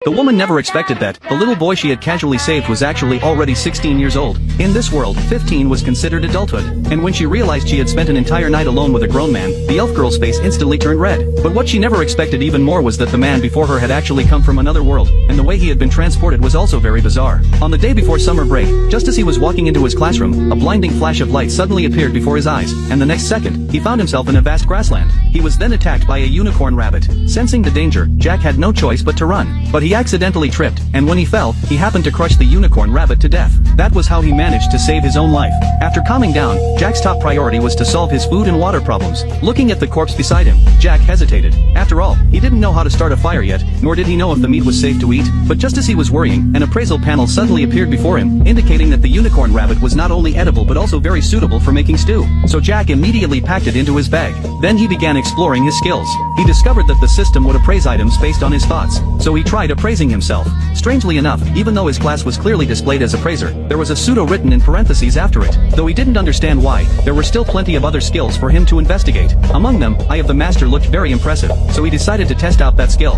The woman never expected that the little boy she had casually saved was actually already 16 years old. In this world, 15 was considered adulthood. And when she realized she had spent an entire night alone with a grown man, the elf girl's face instantly turned red. But what she never expected even more was that the man before her had actually come from another world, and the way he had been transported was also very bizarre. On the day before summer break, just as he was walking into his classroom, a blinding flash of light suddenly appeared before his eyes, and the next second, he found himself in a vast grassland. He was then attacked by a unicorn rabbit. Sensing the danger, Jack had no choice but to run. But he accidentally tripped, and when he fell, he happened to crush the unicorn rabbit to death. That was how he managed to save his own life. After calming down, Jack's top priority was to solve his food and water problems. Looking at the corpse beside him, Jack hesitated. After all, he didn't know how to start a fire yet, nor did he know if the meat was safe to eat. But just as he was worrying, an appraisal panel suddenly appeared before him, indicating that the unicorn rabbit was not only edible but also very suitable for making stew. So Jack immediately packed it into his bag. Then he began exploring his skills. He discovered that the system would appraise items based on his thoughts, so he tried appraising himself. Strangely enough, even though his class was clearly displayed as appraiser, there was a pseudo written in parentheses after it. Though he didn't understand why, there were still plenty of other skills for him to investigate. Among them, Eye of the Master looked very impressive, so he decided to test out that skill.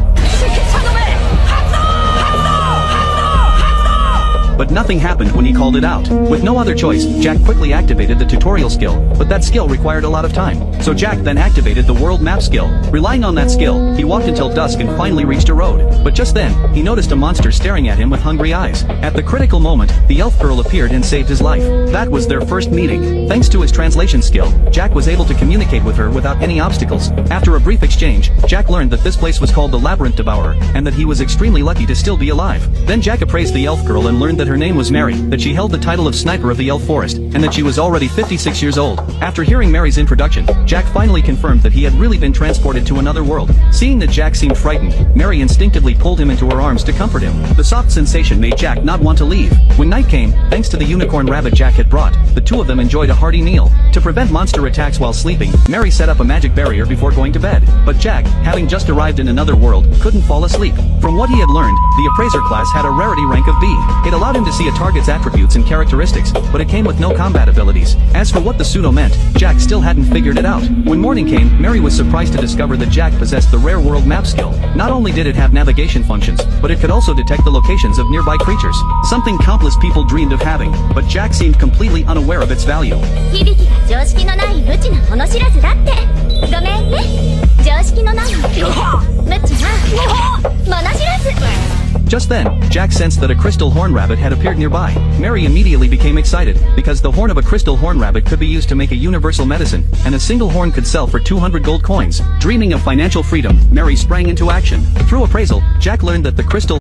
But nothing happened when he called it out. With no other choice, Jack quickly activated the tutorial skill, but that skill required a lot of time. So Jack then activated the world map skill. Relying on that skill, he walked until dusk and finally reached a road. But just then, he noticed a monster staring at him with hungry eyes. At the critical moment, the elf girl appeared and saved his life. That was their first meeting. Thanks to his translation skill, Jack was able to communicate with her without any obstacles. After a brief exchange, Jack learned that this place was called the Labyrinth Devourer, and that he was extremely lucky to still be alive. Then Jack appraised the elf girl and learned that her name was Mary, that she held the title of Sniper of the Elf Forest, and that she was already 56 years old. After hearing Mary's introduction, Jack finally confirmed that he had really been transported to another world. Seeing that Jack seemed frightened, Mary instinctively pulled him into her arms to comfort him. The soft sensation made Jack not want to leave. When night came, thanks to the unicorn rabbit Jack had brought, the two of them enjoyed a hearty meal. To prevent monster attacks while sleeping, Mary set up a magic barrier before going to bed. But Jack, having just arrived in another world, couldn't fall asleep. From what he had learned, the appraiser class had a rarity rank of B. It allowed him to see a target's attributes and characteristics, but it came with no combat abilities. As for what the pseudo meant, Jack still hadn't figured it out. When morning came, Mary was surprised to discover that Jack possessed the rare world map skill. Not only did it have navigation functions, but it could also detect the locations of nearby creatures. Something countless people dreamed of having, but Jack seemed completely unaware of its value. Just then, Jack sensed that a crystal horn rabbit had appeared nearby. Mary immediately became excited, because the horn of a crystal horn rabbit could be used to make a universal medicine, and a single horn could sell for 200 gold coins. Dreaming of financial freedom, Mary sprang into action. Through appraisal, Jack learned that the crystal